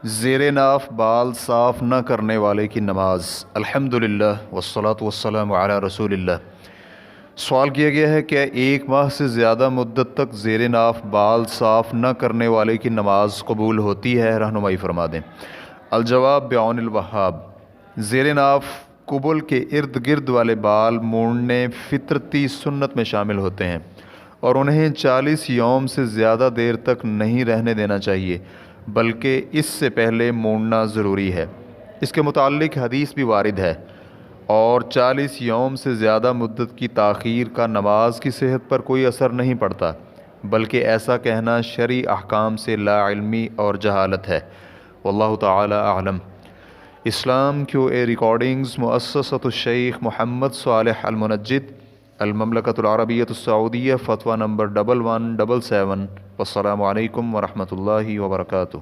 زیر ناف بال صاف نہ کرنے والے کی نماز۔ الحمدللہ والصلاة والسلام علی رسول اللہ۔ سوال کیا گیا ہے کہ ایک ماہ سے زیادہ مدت تک زیر ناف بال صاف نہ کرنے والے کی نماز قبول ہوتی ہے؟ رہنمائی فرما دیں۔ الجواب بعون الوہاب۔ زیر ناف قبل کے ارد گرد والے بال مونڈنے فطرتی سنت میں شامل ہوتے ہیں اور انہیں 40 یوم سے زیادہ دیر تک نہیں رہنے دینا چاہیے، بلکہ اس سے پہلے مونڈنا ضروری ہے۔ اس کے متعلق حدیث بھی وارد ہے، اور 40 یوم سے زیادہ مدت کی تاخیر کا نماز کی صحت پر کوئی اثر نہیں پڑتا، بلکہ ایسا کہنا شرعی احکام سے لا علمی اور جہالت ہے۔ واللہ تعالی اعلم۔ اسلام کیو اے ریکارڈنگز، مؤسسۃ الشیخ محمد صالح المنجد، المملکۃ العربیۃ السعودیہ، فتویٰ نمبر 1177۔ والسلام علیکم ورحمۃ اللہ وبرکاتہ۔